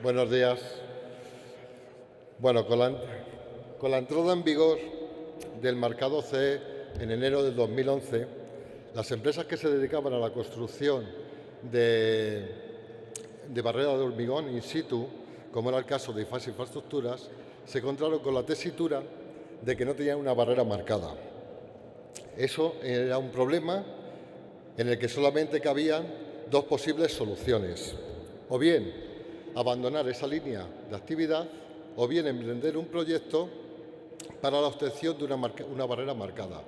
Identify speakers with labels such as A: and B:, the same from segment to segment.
A: Buenos días. Bueno, con la entrada en vigor del marcado CE en enero del 2011, las empresas que se dedicaban a la construcción de barreras de hormigón in situ, como era el caso de IFAS Infraestructuras, se encontraron con la tesitura de que no tenían una barrera marcada. Eso era un problema en el que solamente cabían dos posibles soluciones: o bien abandonar esa línea de actividad, o bien emprender un proyecto para la obtención de una barrera marcada.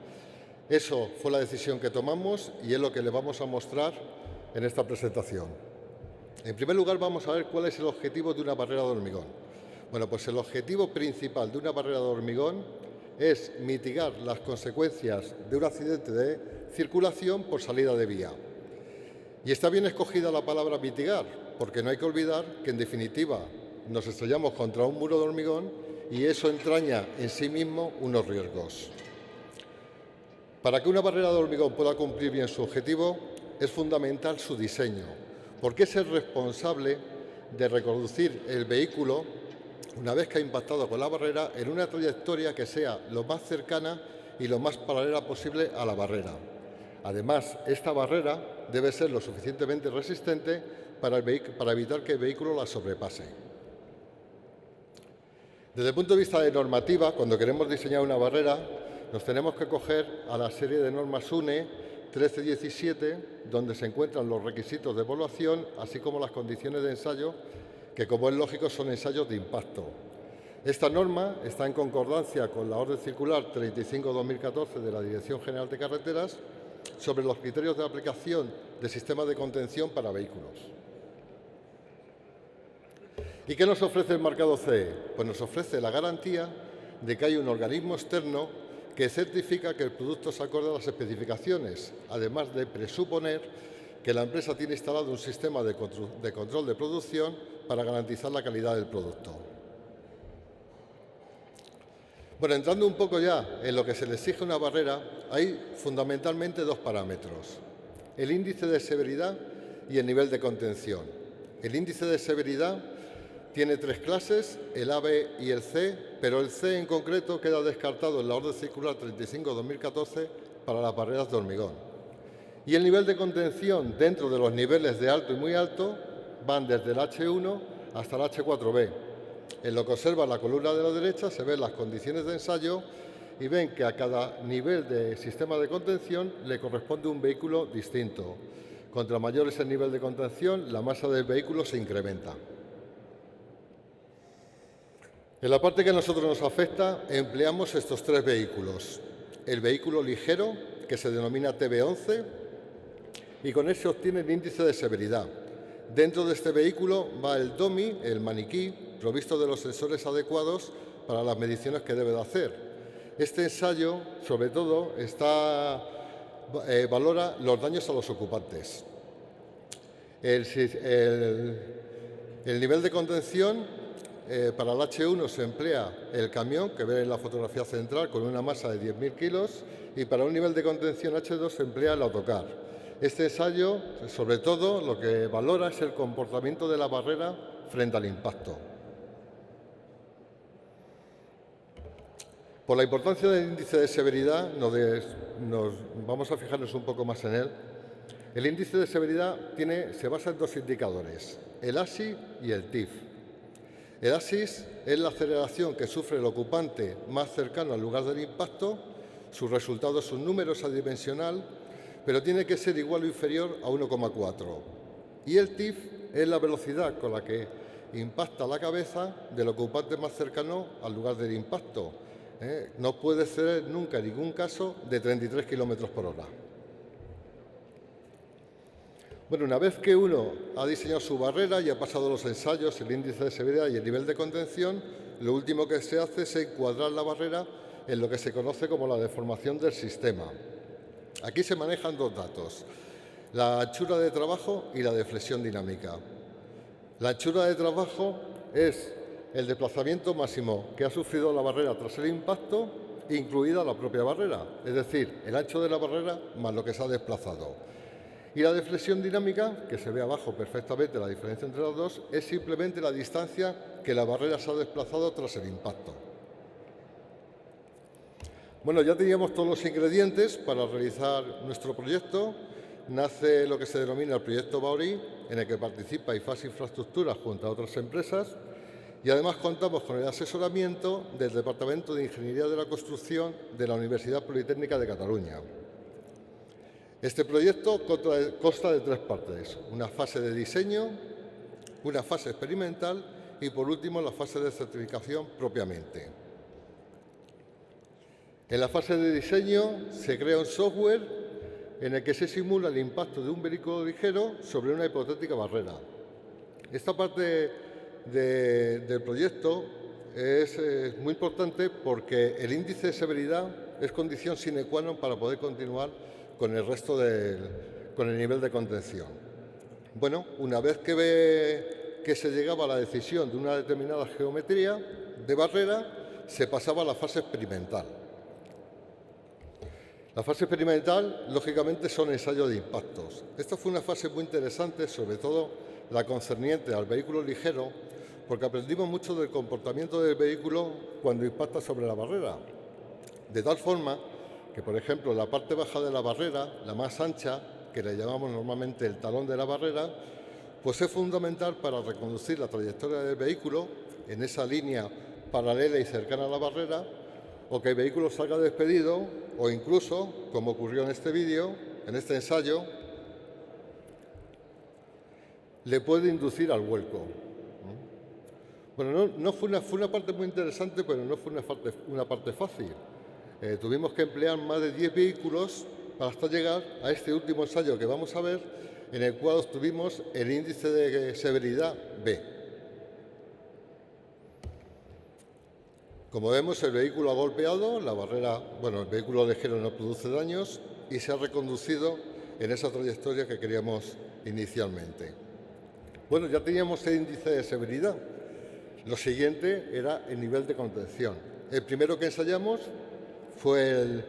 A: Eso fue la decisión que tomamos y es lo que le vamos a mostrar en esta presentación. En primer lugar, vamos a ver cuál es el objetivo de una barrera de hormigón. Bueno, pues el objetivo principal de una barrera de hormigón es mitigar las consecuencias de un accidente de circulación por salida de vía. Y está bien escogida la palabra mitigar, porque no hay que olvidar que, en definitiva, nos estrellamos contra un muro de hormigón y eso entraña en sí mismo unos riesgos. Para que una barrera de hormigón pueda cumplir bien su objetivo, es fundamental su diseño, porque es el responsable de reconducir el vehículo, una vez que ha impactado con la barrera, en una trayectoria que sea lo más cercana y lo más paralela posible a la barrera. Además, esta barrera debe ser lo suficientemente resistente para evitar que el vehículo la sobrepase. Desde el punto de vista de normativa, cuando queremos diseñar una barrera, nos tenemos que acoger a la serie de normas UNE 1317, donde se encuentran los requisitos de evaluación, así como las condiciones de ensayo, que, como es lógico, son ensayos de impacto. Esta norma está en concordancia con la Orden Circular 35/2014 de la Dirección General de Carreteras sobre los criterios de aplicación de sistemas de contención para vehículos. ¿Y qué nos ofrece el marcado CE? Pues nos ofrece la garantía de que hay un organismo externo que certifica que el producto se acorde a las especificaciones, además de presuponer que la empresa tiene instalado un sistema de control de producción para garantizar la calidad del producto. Bueno, entrando un poco ya en lo que se le exige a una barrera, hay fundamentalmente dos parámetros: el índice de severidad y el nivel de contención. El índice de severidad tiene tres clases, el A, B y el C, pero el C en concreto queda descartado en la Orden Circular 35/2014 para las barreras de hormigón. Y el nivel de contención, dentro de los niveles de alto y muy alto, van desde el H1 hasta el H4B. En lo que observa la columna de la derecha se ven las condiciones de ensayo y ven que a cada nivel de sistema de contención le corresponde un vehículo distinto. Contra mayor es el nivel de contención, la masa del vehículo se incrementa. En la parte que a nosotros nos afecta, empleamos estos tres vehículos: el vehículo ligero, que se denomina TB11, y con ese obtiene el índice de severidad. Dentro de este vehículo va el DOMI, el maniquí, provisto de los sensores adecuados para las mediciones que debe de hacer. Este ensayo, sobre todo, valora los daños a los ocupantes. El nivel de contención, para el H1 se emplea el camión, que ven en la fotografía central, con una masa de 10.000 kilos, y para un nivel de contención H2 se emplea el autocar. Este ensayo, sobre todo, lo que valora es el comportamiento de la barrera frente al impacto. Por la importancia del índice de severidad, vamos a fijarnos un poco más en él. El índice de severidad se basa en dos indicadores: el ASI y el TIF. El ASIS es la aceleración que sufre el ocupante más cercano al lugar del impacto. Su resultado es un número adimensional, pero tiene que ser igual o inferior a 1,4. Y el TIF es la velocidad con la que impacta la cabeza del ocupante más cercano al lugar del impacto. No puede ser nunca, en ningún caso, de 33 kilómetros por hora. Bueno, una vez que uno ha diseñado su barrera y ha pasado los ensayos, el índice de severidad y el nivel de contención, lo último que se hace es encuadrar la barrera en lo que se conoce como la deformación del sistema. Aquí se manejan dos datos: la anchura de trabajo y la deflexión dinámica. La anchura de trabajo es el desplazamiento máximo que ha sufrido la barrera tras el impacto, incluida la propia barrera, es decir, el ancho de la barrera más lo que se ha desplazado. Y la deflexión dinámica, que se ve abajo perfectamente la diferencia entre las dos, es simplemente la distancia que la barrera se ha desplazado tras el impacto. Bueno, ya teníamos todos los ingredientes para realizar nuestro proyecto. Nace lo que se denomina el proyecto Bauri, en el que participa IFAS Infraestructuras junto a otras empresas, y además contamos con el asesoramiento del Departamento de Ingeniería de la Construcción de la Universidad Politécnica de Cataluña. Este proyecto consta de 3 partes: una fase de diseño, una fase experimental y, por último, la fase de certificación propiamente. En la fase de diseño se crea un software en el que se simula el impacto de un vehículo ligero sobre una hipotética barrera. Esta parte del proyecto es muy importante porque el índice de severidad es condición sine qua non para poder continuar con el resto con el nivel de contención. Bueno, una vez que se llegaba a la decisión de una determinada geometría de barrera, se pasaba a la fase experimental. La fase experimental, lógicamente, son ensayos de impactos. Esta fue una fase muy interesante, sobre todo la concerniente al vehículo ligero, porque aprendimos mucho del comportamiento del vehículo cuando impacta sobre la barrera. De tal forma que, por ejemplo, la parte baja de la barrera, la más ancha, que le llamamos normalmente el talón de la barrera, pues es fundamental para reconducir la trayectoria del vehículo en esa línea paralela y cercana a la barrera, o que el vehículo salga despedido, o incluso, como ocurrió en este vídeo, en este ensayo, le puede inducir al vuelco. Bueno, fue una parte muy interesante, pero no fue una parte fácil. Tuvimos que emplear más de 10 vehículos para hasta llegar a este último ensayo que vamos a ver, en el cual obtuvimos el índice de severidad B. Como vemos, el vehículo ha golpeado la barrera, el vehículo ligero no produce daños y se ha reconducido en esa trayectoria que queríamos inicialmente. Bueno, ya teníamos el índice de severidad. Lo siguiente era el nivel de contención. El primero que ensayamos fue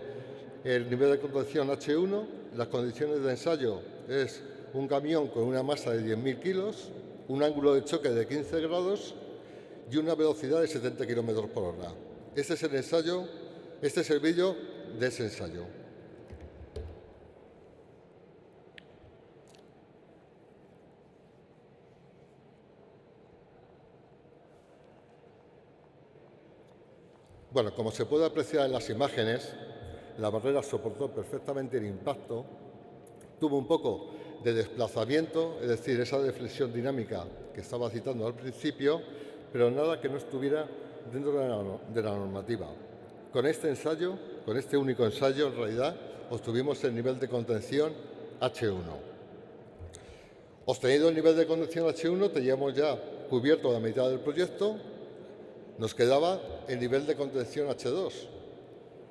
A: el nivel de contención H1. Las condiciones de ensayo es un camión con una masa de 10.000 kilos, un ángulo de choque de 15 grados y una velocidad de 70 km por hora. Este es el ensayo, este es el vídeo de ese ensayo. Bueno, como se puede apreciar en las imágenes, la barrera soportó perfectamente el impacto, tuvo un poco de desplazamiento, es decir, esa deflexión dinámica que estaba citando al principio, pero nada que no estuviera dentro de la normativa. Con este ensayo, con este único ensayo, en realidad, obtuvimos el nivel de contención H1. Obtenido el nivel de contención H1, teníamos ya cubierto la mitad del proyecto. Nos quedaba el nivel de contención H2.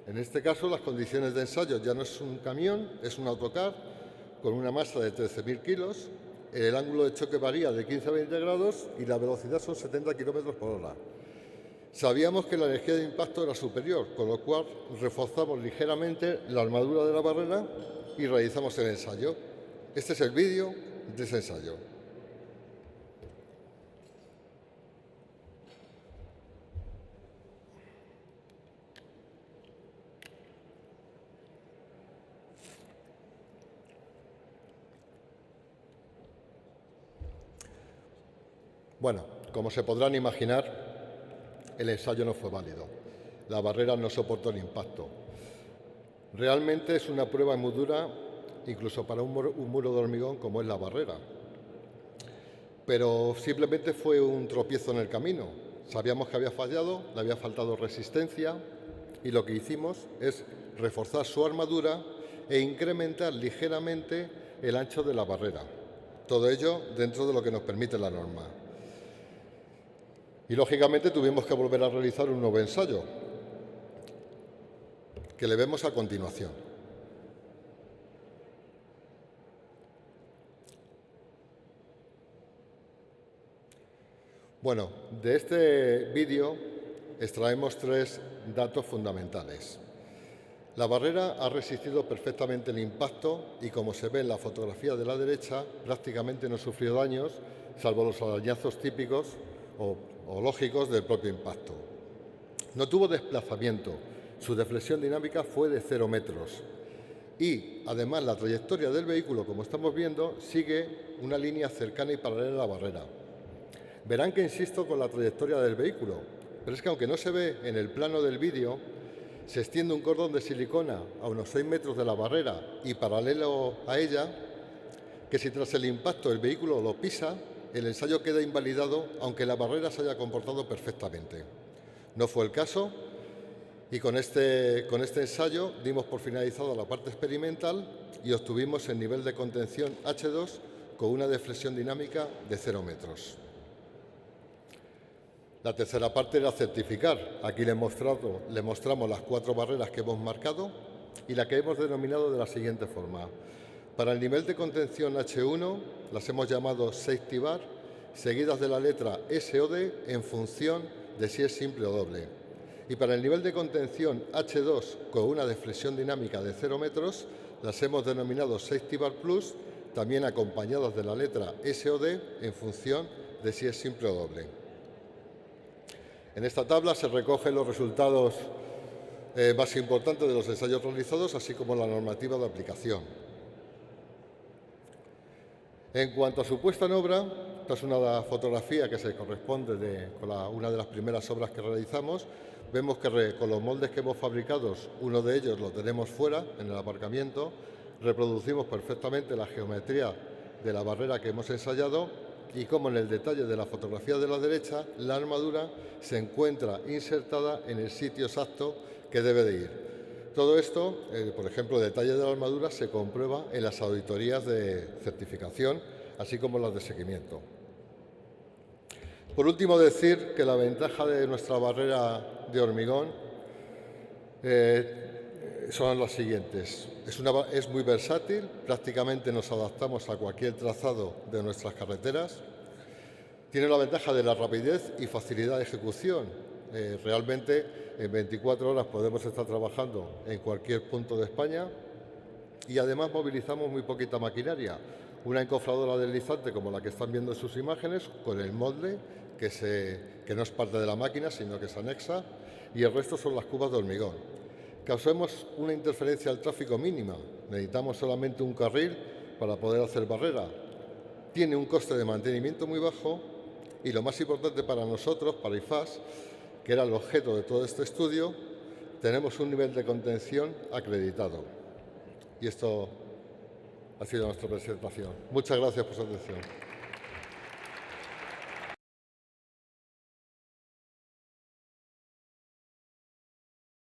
A: En este caso, las condiciones de ensayo ya no es un camión, es un autocar con una masa de 13.000 kilos. El ángulo de choque varía de 15 a 20 grados y la velocidad son 70 km por hora. Sabíamos que la energía de impacto era superior, con lo cual reforzamos ligeramente la armadura de la barrera y realizamos el ensayo. Este es el vídeo de ese ensayo. Bueno, como se podrán imaginar, el ensayo no fue válido. La barrera no soportó el impacto. Realmente es una prueba muy dura, incluso para un muro de hormigón como es la barrera. Pero simplemente fue un tropiezo en el camino. Sabíamos que había fallado, le había faltado resistencia y lo que hicimos es reforzar su armadura e incrementar ligeramente el ancho de la barrera. Todo ello dentro de lo que nos permite la norma. Y, lógicamente, tuvimos que volver a realizar un nuevo ensayo, que le vemos a continuación. Bueno, de este vídeo extraemos 3 datos fundamentales. La barrera ha resistido perfectamente el impacto y, como se ve en la fotografía de la derecha, prácticamente no sufrió daños, salvo los arañazos típicos o lógicos del propio impacto. No tuvo desplazamiento, su deflexión dinámica fue de 0 metros y, además, la trayectoria del vehículo, como estamos viendo, sigue una línea cercana y paralela a la barrera. Verán que insisto con la trayectoria del vehículo, pero es que aunque no se ve en el plano del vídeo, se extiende un cordón de silicona a unos 6 metros de la barrera y paralelo a ella, que si tras el impacto el vehículo lo pisa, el ensayo queda invalidado aunque la barrera se haya comportado perfectamente. No fue el caso y con este ensayo dimos por finalizada la parte experimental y obtuvimos el nivel de contención H2 con una deflexión dinámica de 0 metros. La tercera parte era certificar. Aquí le mostramos las 4 barreras que hemos marcado y la que hemos denominado de la siguiente forma. Para el nivel de contención H1 las hemos llamado Safety Bar, seguidas de la letra S o D en función de si es simple o doble. Y para el nivel de contención H2 con una deflexión dinámica de 0 metros las hemos denominado Safety Bar Plus, también acompañadas de la letra S o D en función de si es simple o doble. En esta tabla se recogen los resultados más importantes de los ensayos realizados, así como la normativa de aplicación. En cuanto a su puesta en obra, esta es una fotografía que se corresponde con una de las primeras obras que realizamos. Vemos que con los moldes que hemos fabricado, uno de ellos lo tenemos fuera, en el aparcamiento, reproducimos perfectamente la geometría de la barrera que hemos ensayado y como en el detalle de la fotografía de la derecha, la armadura se encuentra insertada en el sitio exacto que debe de ir. Todo esto, por ejemplo, el detalle de la armadura se comprueba en las auditorías de certificación, así como las de seguimiento. Por último, decir que la ventaja de nuestra barrera de hormigón son las siguientes. Es muy versátil, prácticamente nos adaptamos a cualquier trazado de nuestras carreteras. Tiene la ventaja de la rapidez y facilidad de ejecución. Realmente en 24 horas podemos estar trabajando en cualquier punto de España y además movilizamos muy poquita maquinaria. Una encofradora deslizante como la que están viendo en sus imágenes, con el molde que no es parte de la máquina sino que se anexa, y el resto son las cubas de hormigón. Causemos una interferencia al tráfico mínima, necesitamos solamente un carril para poder hacer barrera. Tiene un coste de mantenimiento muy bajo y lo más importante para nosotros, para IFAS, que era el objeto de todo este estudio, tenemos un nivel de contención acreditado. Y esto ha sido nuestra presentación. Muchas gracias por su atención.